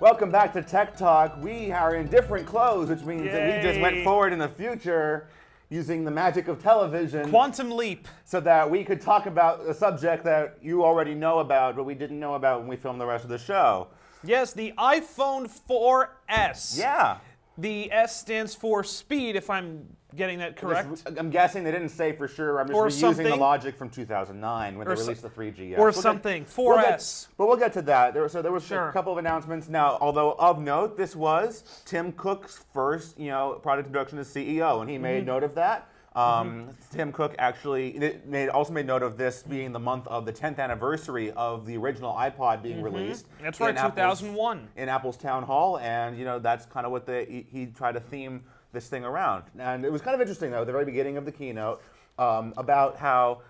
Welcome back to Tech Talk. We are in different clothes, which means that we just went forward in the future using the magic of television. Quantum leap. So that we could talk about a subject that you already know about, but we didn't know about when we filmed the rest of the show. Yes, the iPhone 4S. Yeah. The S stands for speed, if I'm getting that correct. I'm guessing they didn't say for sure. I'm just reusing the logic from 2009 when they released the 3G. Or something. 4S. But we'll get to that. There was a couple of announcements. Now, although of note, this was Tim Cook's first, product introduction as CEO, and he made note of that. Tim Cook actually also made note of this being the month of the 10th anniversary of the original iPod being released. That's right, 2001. In Apple's town hall, and that's kind of what he tried to theme this thing around. And it was kind of interesting, though, at the very beginning of the keynote, about how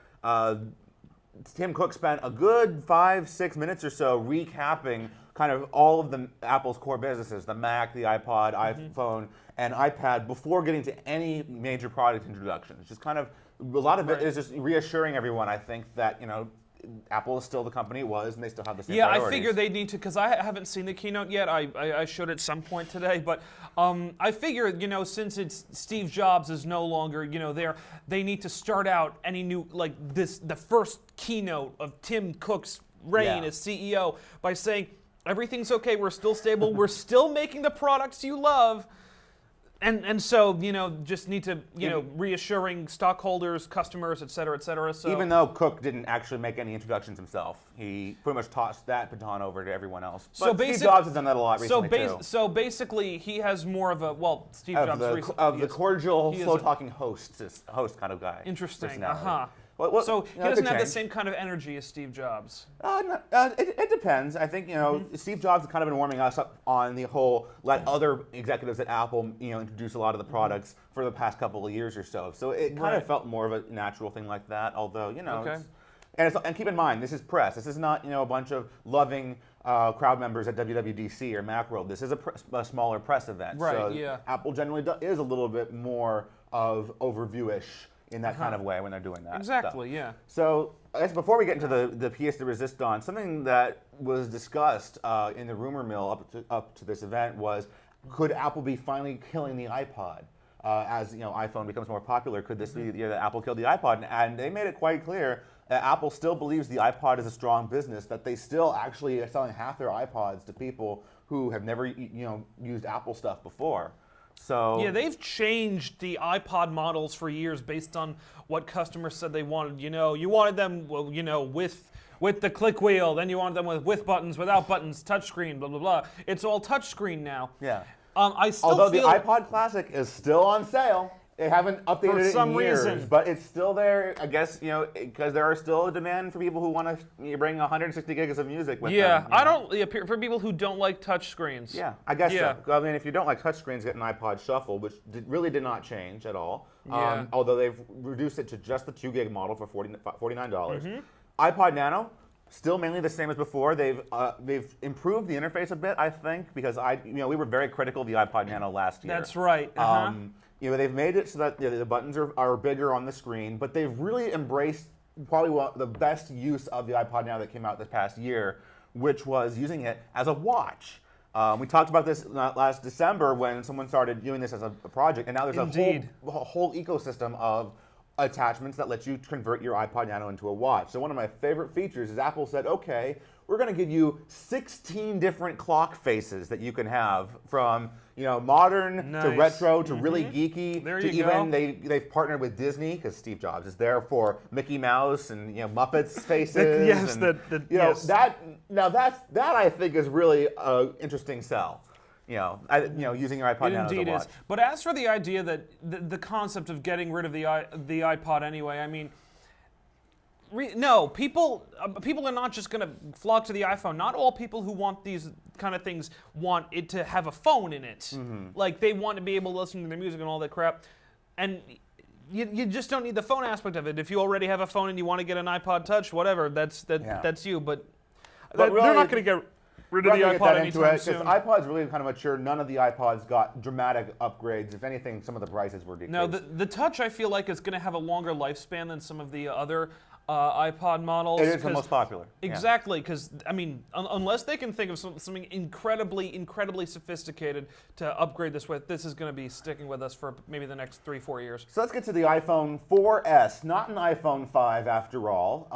Tim Cook spent a good 5-6 minutes or so recapping kind of all of Apple's core businesses, the Mac, the iPod, iPhone, and iPad, before getting to any major product introductions. It's just kind of, a lot of it is just reassuring everyone, I think, that, Apple is still the company it was, and they still have the same priorities. I figure they need to, because I haven't seen the keynote yet. I showed it at some point today, but I figure, since it's Steve Jobs is no longer, there, they need to start out any new, the first keynote of Tim Cook's reign as CEO by saying, everything's okay, we're still stable, we're still making the products you love. And so, just need to, reassuring stockholders, customers, et cetera, et cetera. So, even though Cook didn't actually make any introductions himself, he pretty much tossed that baton over to everyone else. But Steve Jobs has done that a lot recently, too. So basically, he has more of a, Steve Jobs... the cordial, slow-talking host kind of guy. Interesting, So he doesn't have the same kind of energy as Steve Jobs. It depends. I think Steve Jobs has kind of been warming us up on the whole let other executives at Apple introduce a lot of the products for the past couple of years or so. So it kind of felt more of a natural thing like that. Although and keep in mind, this is press. This is not a bunch of loving crowd members at WWDC or Macworld. This is a smaller press event. Right. So Apple generally is a little bit more of overview-ish in that kind of way when they're doing that. Exactly, So I guess before we get into the pièce de résistance, something that was discussed in the rumor mill up to this event was, could Apple be finally killing the iPod? As iPhone becomes more popular, could this be the year that Apple killed the iPod? And they made it quite clear that Apple still believes the iPod is a strong business, that they still actually are selling half their iPods to people who have never used Apple stuff before. So they've changed the iPod models for years based on what customers said they wanted. You wanted them, with the click wheel. Then you wanted them with buttons, without buttons, touchscreen, blah blah blah. It's all touchscreen now. Yeah. Although the iPod Classic is still on sale. They haven't updated it in years, but it's still there, I guess, because there are still a demand for people who want to bring 160 gigs of music with them. For people who don't like touchscreens. Yeah, I guess so. I mean, if you don't like touchscreens, get an iPod Shuffle, which really did not change at all. Although they've reduced it to just the 2 gig model for $49. iPod Nano, still mainly the same as before. They've improved the interface a bit, I think, because we were very critical of the iPod Nano last year. That's right. They've made it so that the buttons are bigger on the screen, but they've really embraced probably the best use of the iPod Nano that came out this past year, which was using it as a watch. We talked about this last December when someone started doing this as a project, and now there's a whole ecosystem of attachments that let you convert your iPod Nano into a watch. So one of my favorite features is Apple said, okay, we're going to give you 16 different clock faces that you can have, from modern to retro to really geeky to even they've partnered with Disney because Steve Jobs is there for Mickey Mouse and Muppets faces. That I think is really an interesting sell. Using your iPod Nano as a watch. Is. But as for the idea that the concept of getting rid of the iPod anyway, I mean, no, people are not just going to flock to the iPhone. Not all people who want these kind of things want it to have a phone in it. Like, they want to be able to listen to their music and all that crap. And you just don't need the phone aspect of it. If you already have a phone and you want to get an iPod Touch, whatever, that's you. But they're not going to get rid of the iPod anytime soon. iPods really kind of mature. None of the iPods got dramatic upgrades. If anything, some of the prices were decreased. No, the Touch, I feel like, is going to have a longer lifespan than some of the other iPod models. It is the most popular. Yeah. Exactly, because I mean, unless they can think of something incredibly sophisticated to upgrade this with, this is going to be sticking with us for maybe the next 3-4 years. So let's get to the iPhone 4S, not an iPhone 5 after all,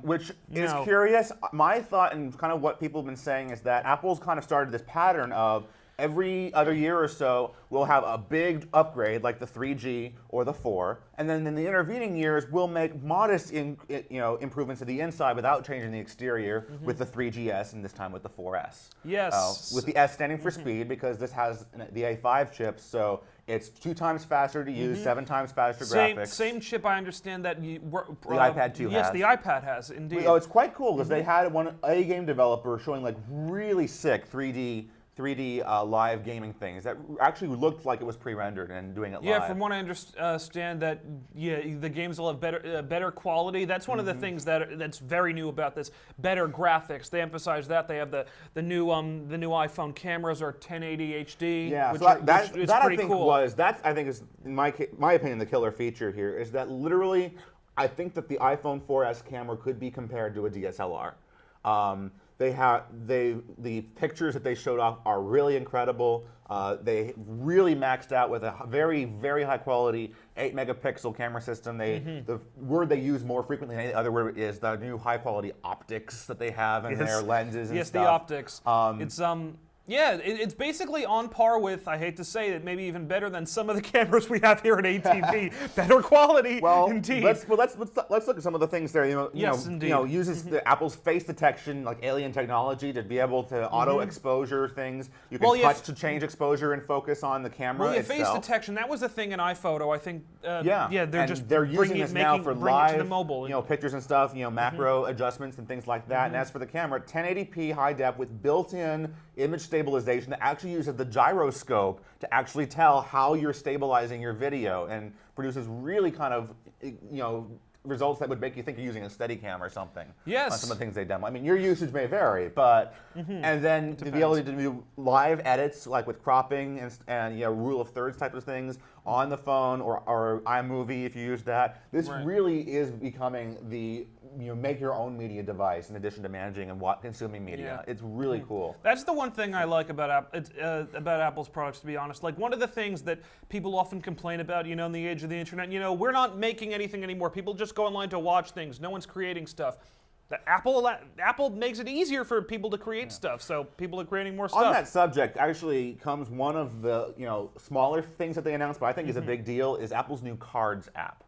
which is curious. My thought and kind of what people have been saying is that Apple's kind of started this pattern of every other year or so, we'll have a big upgrade like the 3G or the 4, and then in the intervening years, we'll make modest improvements to the inside without changing the exterior with the 3GS and this time with the 4S. Yes. With the S standing for speed because this has the A5 chips, so it's 2 times faster to use, 7 times faster graphics. Same chip, I understand that the iPad 2 has. Yes, the iPad has, indeed. Oh, it's quite cool because they had a game developer showing like really sick 3D live gaming things that actually looked like it was pre-rendered and doing it live. Yeah, from what I understand, that the games will have better quality. That's one of the things that's very new about this. Better graphics. They emphasize that. They have the new iPhone cameras are 1080 HD. Yeah, which so that is I pretty think cool. is in my opinion the killer feature here is that literally I think that the iPhone 4S camera could be compared to a DSLR. The pictures that they showed off are really incredible. They really maxed out with a very, very high quality 8 megapixel camera system. The word they use more frequently than any other word is the new high quality optics that they have in their lenses and stuff. Yes, the optics. It's basically on par with, I hate to say it, maybe even better than some of the cameras we have here at ATV. Better quality, indeed. Let's look at some of the things there. Indeed. Uses the Apple's face detection, like alien technology, to be able to auto exposure things. You can touch to change exposure and focus on the camera itself. Face detection, that was a thing in iPhoto. I think. They're using this now for live, to the mobile. Pictures and stuff. Macro adjustments and things like that. And as for the camera, 1080p high def with built-in image stabilization that actually uses the gyroscope to actually tell how you're stabilizing your video and produces really kind of results that would make you think you're using a Steadicam or something. Yes. On some of the things they demo. I mean, your usage may vary, but and then to be able to do live edits like with cropping and rule of thirds type of things on the phone or iMovie if you use that. This really is becoming the make your own media device in addition to managing and consuming media. Yeah. It's really cool. That's the one thing I like about Apple's products, to be honest. Like one of the things that people often complain about, in the age of the internet, we're not making anything anymore. People just go online to watch things. No one's creating stuff. Apple makes it easier for people to create stuff, so people are creating more stuff. On that subject, actually comes one of the smaller things that they announced, but I think is a big deal, is Apple's new Cards app.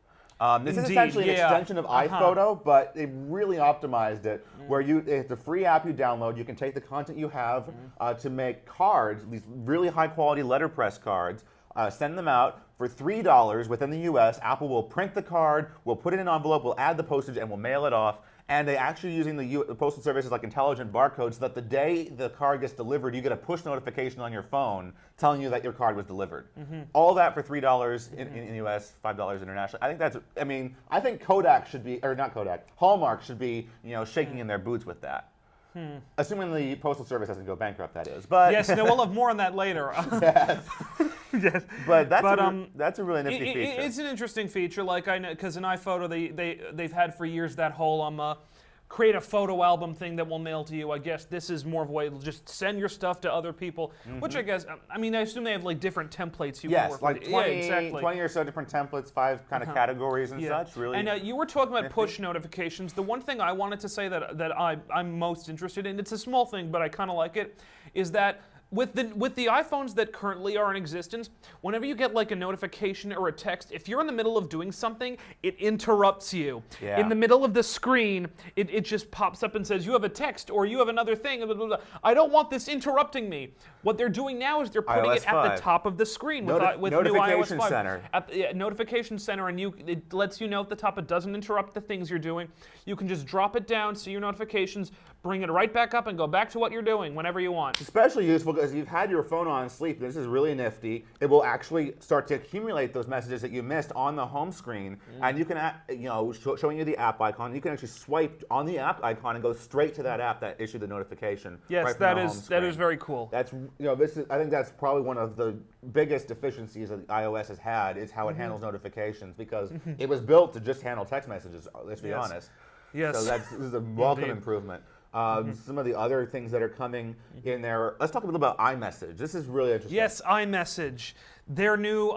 This is essentially an extension of iPhoto, but they really optimized it, where it's a free app you download. You can take the content you have to make cards, these really high-quality letterpress cards, send them out for $3 within the U.S. Apple will print the card, we'll put it in an envelope, we'll add the postage, and we'll mail it off. And they actually using the postal services like intelligent barcodes so that the day the card gets delivered, you get a push notification on your phone telling you that your card was delivered. All that for $3 in the U.S., $5 internationally. I think Kodak should be, or not Kodak, Hallmark should be, shaking in their boots with that. Assuming the postal service doesn't go bankrupt, that is. But yes, no, we'll have more on that later. Yes. Yes. But that's a really nifty feature. It's an interesting feature, like I know, because in iPhoto they've had for years that whole create a photo album thing that will mail to you. I guess this is more of a way to just send your stuff to other people, which I guess, I assume they have like different templates you can work like with. 20 or so different templates, 5 kind of categories and such. Really. And you were talking about push notifications. The one thing I wanted to say that I'm most interested in, it's a small thing, but I kind of like it, is that with the iPhones that currently are in existence, whenever you get like a notification or a text, if you're in the middle of doing something, it interrupts you. Yeah. In the middle of the screen, it just pops up and says, you have a text or you have another thing. Blah, blah, blah. I don't want this interrupting me. What they're doing now is they're putting it at the top of the screen with new iOS 5. Center. At the Notification Center, and it lets you know at the top it doesn't interrupt the things you're doing. You can just drop it down, see your notifications, bring it right back up, and go back to what you're doing whenever you want. Especially useful because you've had your phone on sleep. This is really nifty. It will actually start to accumulate those messages that you missed on the home screen, and you can, showing you the app icon. You can actually swipe on the app icon and go straight to that app that issued the notification. Yes, right that is very cool. That's I think that's probably one of the biggest deficiencies that iOS has had is how it handles notifications because it was built to just handle text messages. Let's be honest. Yes. So this is a welcome Indeed. improvement. Some of the other things that are coming in there. Let's talk a little about iMessage. This is really interesting. Yes, iMessage, their new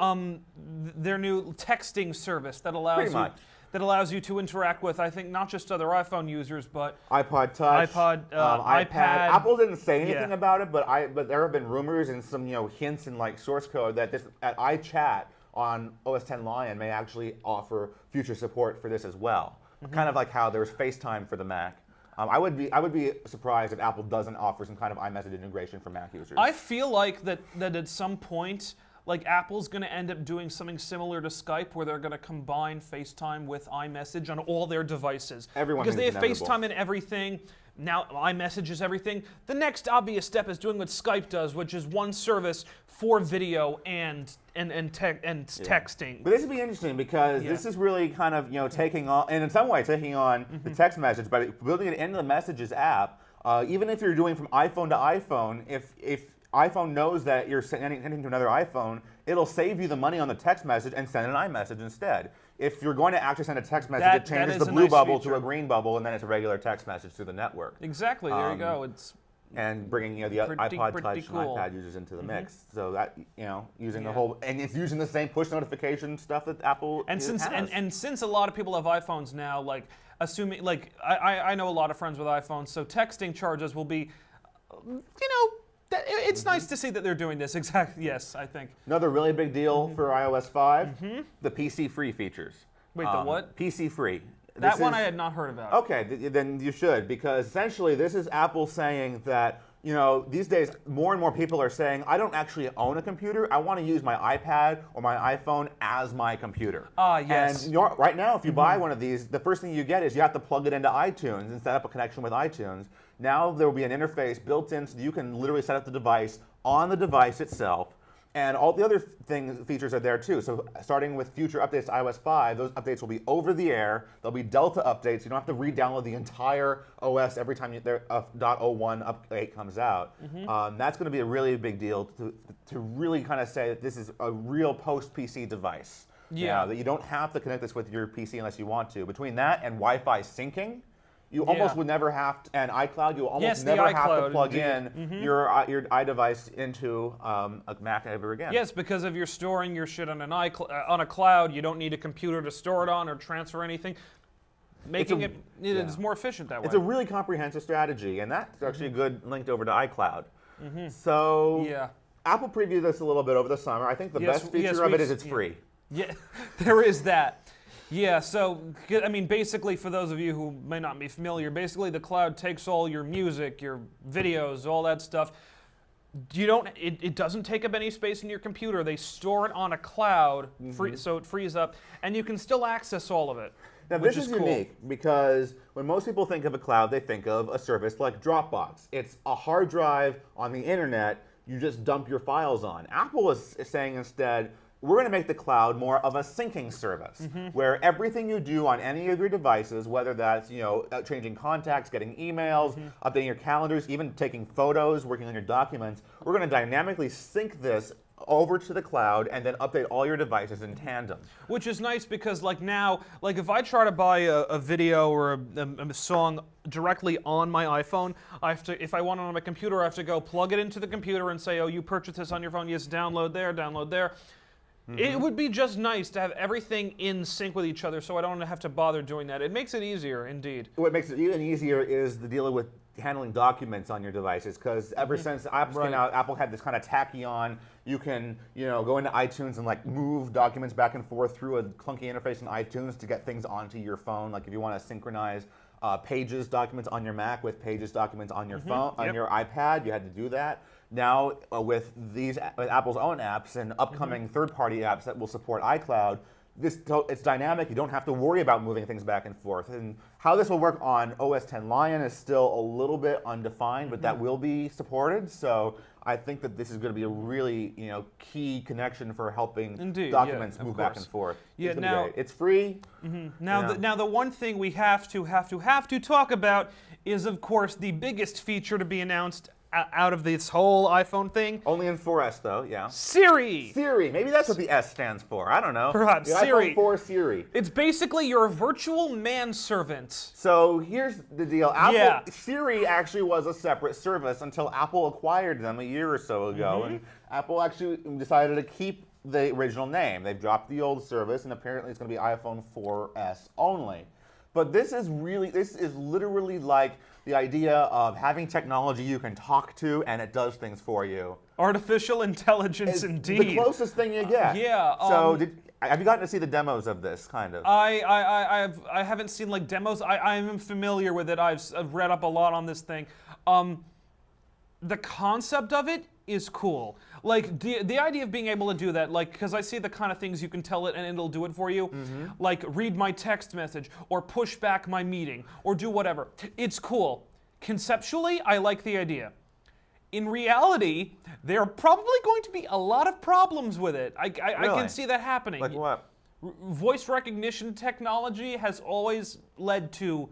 texting service that allows you to interact with, I think, not just other iPhone users, but iPod Touch, iPad. Apple didn't say anything Yeah. about it, but there have been rumors and some hints in like source code that this at iChat on OS X Lion may actually offer future support for this as well. Kind of like how there's FaceTime for the Mac. I would be surprised if Apple doesn't offer some kind of iMessage integration for Mac users. I feel like that at some point, like Apple's going to end up doing something similar to Skype, where they're going to combine FaceTime with iMessage on all their devices. Everyone because they is have inevitable. FaceTime in everything. Now iMessage is everything. The next obvious step is doing what Skype does, which is one service for video and texting. But this would be interesting because this is really kind of taking on, and in some way taking on the text message by building it into the Messages app. Even if you're doing from iPhone to iPhone, if iPhone knows that you're sending to another iPhone, it'll save you the money on the text message and send an iMessage instead. If you're going to actually send a text message, it changes the blue bubble to a green bubble, and then it's a regular text message through the network. Exactly. There you go. It's and bringing the iPod Touch cool. and iPad users into the mix. So that using the whole, and it's using the same push notification stuff that Apple has. And since a lot of people have iPhones now, like assuming like I know a lot of friends with iPhones, so texting charges will be, it's nice to see that they're doing this. Exactly. Yes, I think. Another really big deal for iOS 5, the PC free features. Wait, the what? PC free. That one I had not heard about. Okay, then you should, because essentially this is Apple saying that, these days more and more people are saying, I don't actually own a computer, I want to use my iPad or my iPhone as my computer. Yes. And right now, if you buy one of these, the first thing you get is you have to plug it into iTunes and set up a connection with iTunes. Now there will be an interface built in so that you can literally set up the device on the device itself. And all the other features are there too. So starting with future updates to iOS 5, those updates will be over the air. They'll be Delta updates. You don't have to re-download the entire OS every time .01 update comes out. That's going to be a really big deal to really kind of say that this is a real post-PC device. Yeah. That you don't have to connect this with your PC unless you want to. Between that and Wi-Fi syncing, you almost would never have to, and iCloud, you almost never have to plug in your iDevice into a Mac ever again. Yes, because if you're storing your shit on on a cloud, you don't need a computer to store it on or transfer anything. Making it's more efficient that way. It's a really comprehensive strategy, and that's actually a good linked over to iCloud. So Apple previewed this a little bit over the summer. I think the best feature of it is it's free. Yeah, there is that. Yeah, so, I mean, basically, for those of you who may not be familiar, basically the cloud takes all your music, your videos, all that stuff. It doesn't take up any space in your computer. They store it on a cloud, so it frees up, and you can still access all of it. Now, this is unique because when most people think of a cloud, they think of a service like Dropbox. It's a hard drive on the internet you just dump your files on. Apple is saying instead, we're going to make the cloud more of a syncing service, where everything you do on any of your devices, whether that's changing contacts, getting emails, updating your calendars, even taking photos, working on your documents, we're going to dynamically sync this over to the cloud and then update all your devices in tandem. Which is nice because now, if I try to buy a video or a song directly on my iPhone, if I want it on my computer, I have to go plug it into the computer and say, oh, you purchased this on your phone, yes, download there, download there. It would be just nice to have everything in sync with each other so I don't have to bother doing that. It makes it easier, indeed. What makes it even easier is the deal with handling documents on your devices, because ever since Apple came out, Apple had this kind of tacky on, you can go into iTunes and move documents back and forth through a clunky interface in iTunes to get things onto your phone. Like if you want to synchronize Pages documents on your Mac with Pages documents on your phone, on your iPad, you had to do that. Now, with Apple's own apps and upcoming third-party apps that will support iCloud, it's dynamic. You don't have to worry about moving things back and forth. And how this will work on OS X Lion is still a little bit undefined, but that will be supported. So I think that this is going to be a really key connection for helping documents move back and forth. Yeah, now it's free. Now the one thing we have to talk about is, of course, the biggest feature to be announced out of this whole iPhone thing. Only in 4S though, yeah. Siri. Siri, maybe that's what the S stands for. I don't know. Perhaps the Siri. iPhone 4 Siri. It's basically your virtual manservant. So here's the deal. Yeah. Siri actually was a separate service until Apple acquired them a year or so ago, and Apple actually decided to keep the original name. They've dropped the old service, and apparently it's going to be iPhone 4S only. But this is literally like the idea of having technology you can talk to and it does things for you. Artificial intelligence, It's indeed. the closest thing you get. Yeah. So have you gotten to see the demos of this, kind of? I haven't seen like demos. I am familiar with it. I've read up a lot on this thing. The concept of it is cool. Like the idea of being able to do that, like, because I see the kind of things you can tell it and it'll do it for you, like read my text message or push back my meeting or do whatever. It's cool. Conceptually, I like the idea. In reality, there are probably going to be a lot of problems with it. I can see that happening. Like what? Voice recognition technology has always led to,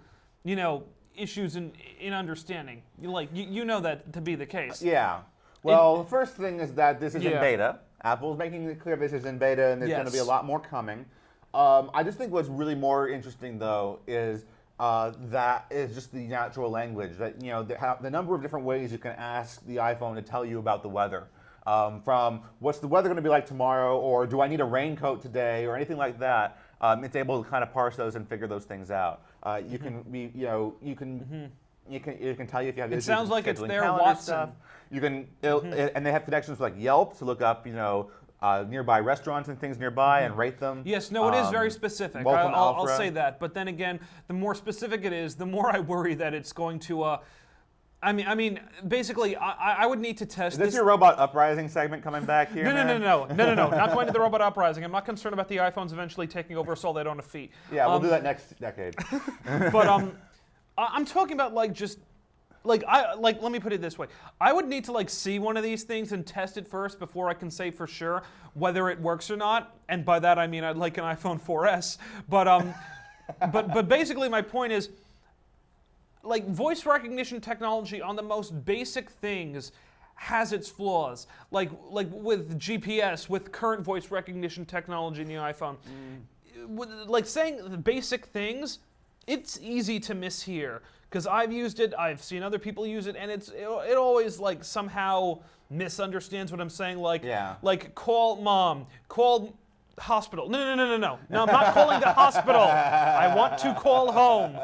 issues in understanding. You know that to be the case. Yeah. Well, the first thing is that this is in Yeah. beta. Apple's making it clear this is in beta, and there's going to be a Yes. lot more coming. I just think what's really more interesting, though, is that is just the natural language. That the number of different ways you can ask the iPhone to tell you about the weather. From what's the weather going to be like tomorrow, or do I need a raincoat today, or anything like that. It's able to kind of parse those and figure those things out. You can be, you can. It can tell you if you have issues sounds with like it's scheduling their calendar Watson. stuff. You can, and they have connections with like Yelp to look up, nearby restaurants and things nearby and rate them. Yes, no, it is very specific. Wolf and I'll Alpha. say that. But then again, the more specific it is, the more I worry that it's going to. I mean, basically, I would need to test Is this your Robot Uprising segment coming back here? No, not going to the robot uprising. I'm not concerned about the iPhones eventually taking over us all that own a feet. Yeah, we'll do that next decade. But I'm talking about let me put it this way. I would need to see one of these things and test it first before I can say for sure whether it works or not. And by that I mean I'd like an iPhone 4S. But basically my point is, voice recognition technology on the most basic things has its flaws. Like with GPS, with current voice recognition technology in the iPhone. Saying the basic things, it's easy to mishear. Because I've used it, I've seen other people use it, and it always somehow misunderstands what I'm saying. Like call mom, call hospital. No, I'm not calling the hospital. I want to call home.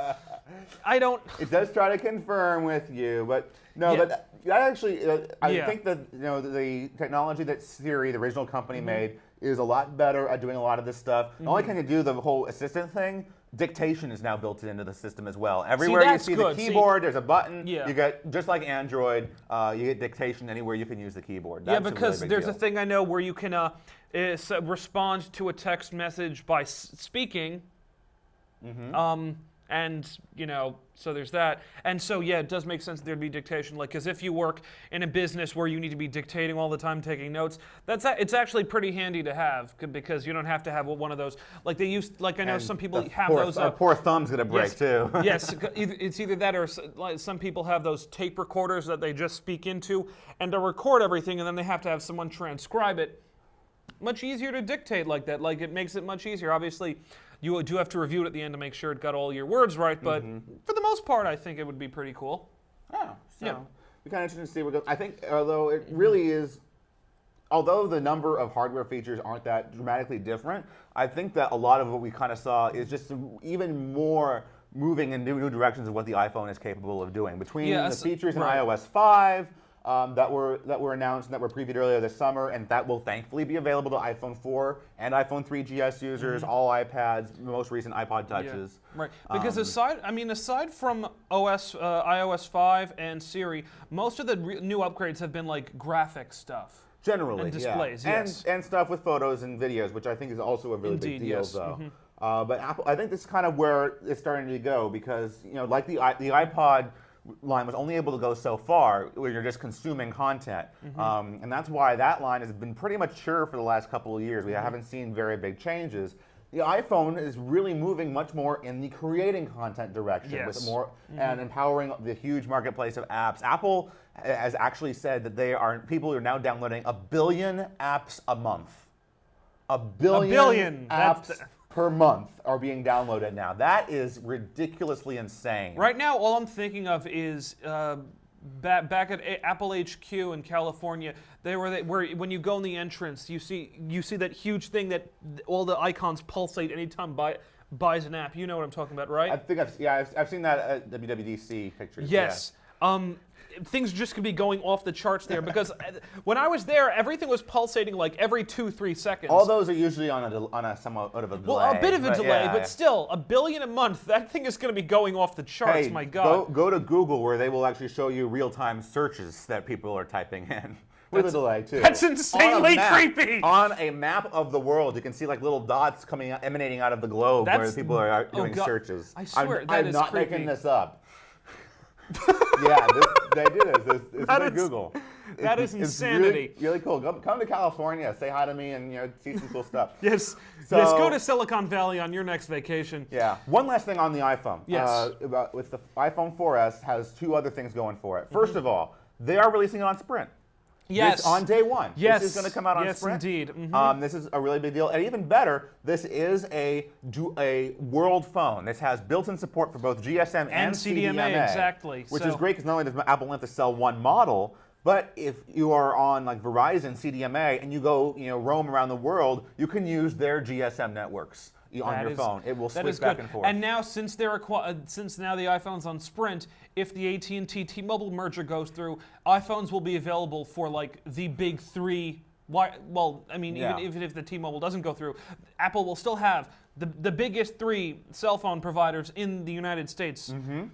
I don't. It does try to confirm with you, but no, Yeah. but that actually, I Yeah. think that the technology that Siri, the original company, made is a lot better at doing a lot of this stuff. The only thing to do the whole assistant thing, dictation is now built into the system as well. Everywhere you that's see good. the keyboard, there's a button. Yeah. You get, just like Android, you get dictation anywhere you can use the keyboard. That's Yeah, because a really big there's deal. a thing I know where you can respond to a text message by speaking. And, so there's that. And so, yeah, it does make sense there'd be dictation. Because if you work in a business where you need to be dictating all the time, taking notes, it's actually pretty handy to have because you don't have to have one of those. I know And some people the have poor, those. our poor thumb's going to break, Yes, too. yes, it's either that or some people have those tape recorders that they just speak into and to record everything, and then they have to have someone transcribe it. Much easier to dictate like that. It makes it much easier. Obviously, you do have to review it at the end to make sure it got all your words right, but for the most part, I think it would be pretty cool. Oh, so Yeah. it'd be kind of interesting to see what goes. I think, although it really is, although the number of hardware features aren't that dramatically different, I think that a lot of what we kind of saw is just even more moving in new directions of what the iPhone is capable of doing. Between the features in iOS 5 that were announced and that were previewed earlier this summer, and that will thankfully be available to iPhone 4 and iPhone 3GS users, all iPads, the most recent iPod Touches. Yeah, right. Because aside from iOS 5 and Siri, most of the new upgrades have been graphic stuff. Generally, And displays, yeah. yes. And stuff with photos and videos, which I think is also a really big deal, yes. though. But Apple, I think this is kind of where it's starting to go because, like the iPod line was only able to go so far where you're just consuming content. And that's why that line has been pretty mature for the last couple of years. We haven't seen very big changes. the iPhone is really moving much more in the creating content direction with Yes. more and empowering the huge marketplace of apps. Apple has actually said that people are now downloading 1 billion apps a month. 1 billion apps per month are being downloaded now. That is ridiculously insane. Right now, all I'm thinking of is back at Apple HQ in California. Where when you go in the entrance, you see that huge thing that all the icons pulsate anytime buys an app. You know what I'm talking about, right? I think I've seen that at WWDC pictures. Yes. Things just could be going off the charts there because when I was there, everything was pulsating like every 2-3 seconds. All those are usually on a somewhat of a delay. Well, a bit of a delay, yeah, but still, 1 billion a month. That thing is going to be going off the charts. Hey, my God. Go to Google where they will actually show you real-time searches that people are typing in. With a delay too. That's insanely creepy. On a map of the world, you can see like little dots emanating out of the globe where people are doing searches. I swear, I'm not making this up. Yeah, they do this. It's Google. That is insanity. It's really cool. Come to California, say hi to me, and see some cool stuff. Yes. Yes. Go to Silicon Valley on your next vacation. Yeah. One last thing on the iPhone. Yes. With the iPhone 4S has 2 other things going for it. First of all, they are releasing it on Sprint. Yes. On day 1. Yes. This is going to come out on Sprint. Yes, indeed. Mm-hmm. This is a really big deal. And even better, this is a world phone. This has built-in support for both GSM and CDMA. Exactly. Which is great because not only does Apple want to sell one model, but if you are on like Verizon CDMA and you go roam around the world, you can use their GSM networks on your phone. It will switch back and forth. And now, since now the iPhone's on Sprint, if the AT&T T-Mobile merger goes through, iPhones will be available for like the big 3. Well, I mean, even if the T-Mobile doesn't go through, Apple will still have the biggest 3 cell phone providers in the United States. Mm-hmm.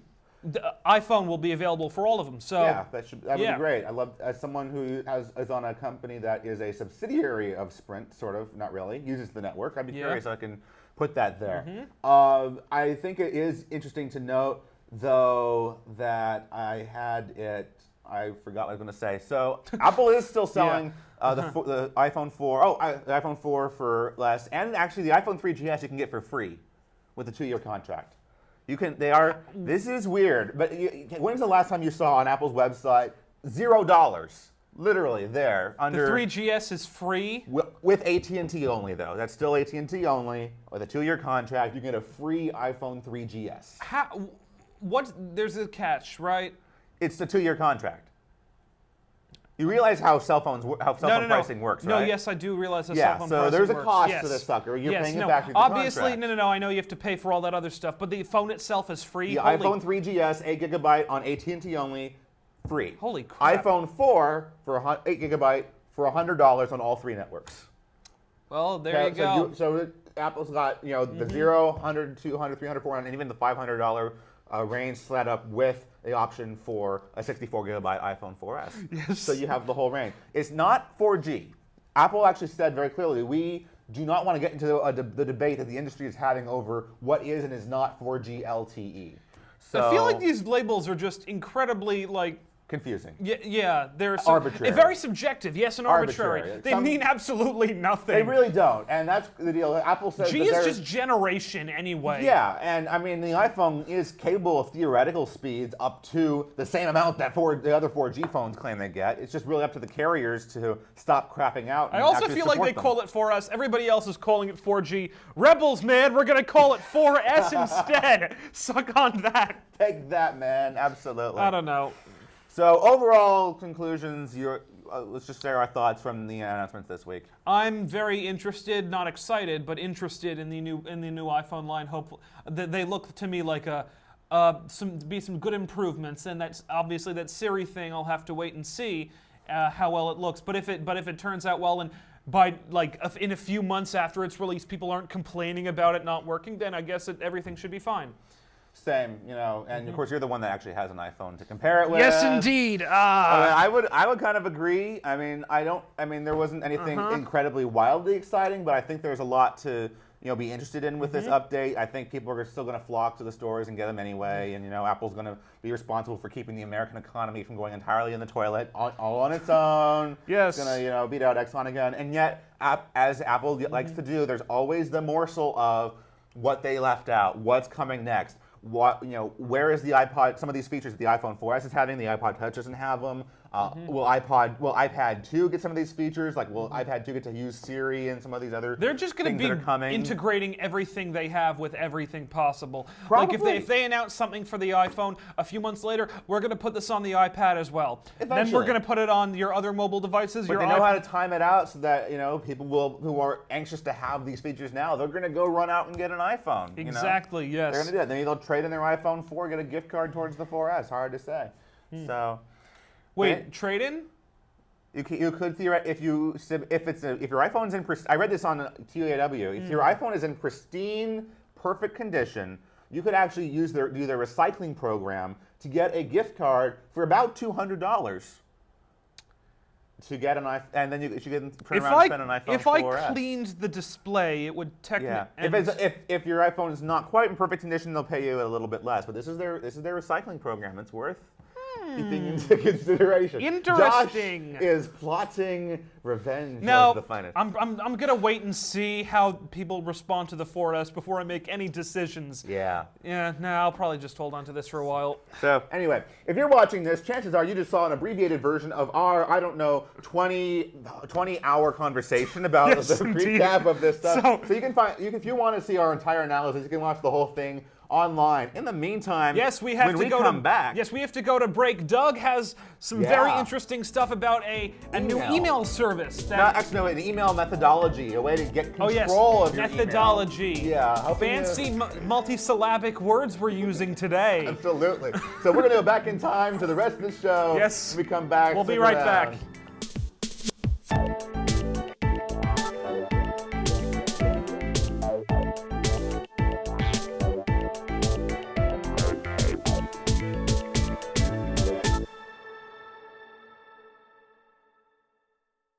The iPhone will be available for all of them. So yeah, that would be great. I love as someone who is on a company that is a subsidiary of Sprint, sort of, not really, uses the network. I'd be curious if I can put that there. Mm-hmm. I think it is interesting to note, though, that I forgot what I was going to say. So Apple is still selling the iPhone 4. The iPhone 4 for less, and actually the iPhone 3GS you can get for free with a 2-year contract. This is weird, but when's the last time you saw on Apple's website $0? Literally there under the 3GS is free with AT&T only though. That's still AT&T only. With a 2-year contract, you get a free iPhone 3GS. There's a catch, right? It's the 2-year contract. You realize how cell phone pricing works, right? No, yes, I do realize how cell phone pricing works. So there's a cost to this sucker. You're paying it back through the obviously, contract. no. I know you have to pay for all that other stuff, but the phone itself is free. The iPhone 3GS, 8 GB on AT&T only, free. Holy crap! iPhone 4 for 8 GB for $100 on all 3 networks. Well, there you go. So Apple's got the 0, 100, 200, 300, 400, and even the $500 range set up with the option for a 64 GB iPhone 4S. Yes. So you have the whole range. It's not 4G. Apple actually said very clearly, we do not want to get into the debate that the industry is having over what is and is not 4G LTE. So I feel like these labels are just incredibly confusing. Yeah, they're arbitrary. Very subjective, yes, and arbitrary. They mean absolutely nothing. They really don't, and that's the deal. Apple says G is just generation anyway. Yeah, and I mean the iPhone is capable of theoretical speeds up to the same amount that the other 4G phones claim they get. It's just really up to the carriers to stop crapping out. I also feel like they call it 4S. Everybody else is calling it 4G. Rebels, man, we're gonna call it 4S instead. Suck on that. Take that, man. Absolutely. I don't know. So overall conclusions, let's just share our thoughts from the announcements this week. I'm very interested, not excited, but interested in the new iPhone line. Hopefully, they look to me like some good improvements, and that's obviously that Siri thing. I'll have to wait and see how well it looks. But if it turns out well, and in a few months after it's released, people aren't complaining about it not working, then I guess everything should be fine. Same, and of course you're the one that actually has an iPhone to compare it with. Yes, indeed. I would kind of agree. I mean, there wasn't anything incredibly wildly exciting, but I think there's a lot to be interested in with this update. I think people are still going to flock to the stores and get them anyway. And Apple's going to be responsible for keeping the American economy from going entirely in the toilet all on its own. Yes. It's going to beat out Exxon again. And yet, as Apple likes to do, there's always the morsel of what they left out, what's coming next. Where is the iPod? Some of these features that the iPhone 4S is having, the iPod Touch doesn't have them. Will iPad 2 get some of these features? Like, will iPad 2 get to use Siri and some of these other They're just going to be integrating everything they have with everything possible. Probably. Like if they announce something for the iPhone a few months later, we're going to put this on the iPad as well. Eventually. Then we're going to put it on your other mobile devices. But they know how to time it out so that people who are anxious to have these features now, they're going to go run out and get an iPhone. Exactly. Yes. They're going to do that. Then they'll trade in their iPhone 4, get a gift card towards the 4S. Hard to say. So. Wait, trade in? You could theoretically, if your iPhone's in, I read this on tAUk. If your iPhone is in pristine, perfect condition, you could actually do their recycling program to get a gift card for about $200 to get an iPhone, and then you should turn around and spend an iPhone 4S. If I cleaned the display, it would technically. Yeah. If your iPhone is not quite in perfect condition, they'll pay you a little bit less. But this is their recycling program. It's worth keeping into consideration. Interesting. Josh is plotting revenge of the finest. I'm gonna wait and see how people respond to the 4S before I make any decisions. Yeah. Yeah. No, I'll probably just hold on to this for a while. So anyway, if you're watching this, chances are you just saw an abbreviated version of our 20-hour conversation about Yes, the indeed. recap of this stuff. So you can if you want to see our entire analysis, you can watch the whole thing online. In the meantime, yes, we have when to we go come back. Yes, we have to go to break. Doug has some very interesting stuff about a new email service. An email methodology, a way to get control of your methodology. Email. Yeah, fancy multisyllabic words we're using today. Absolutely. So we're going to go back in time to the rest of the show. Yes, when we come back. We'll be right back.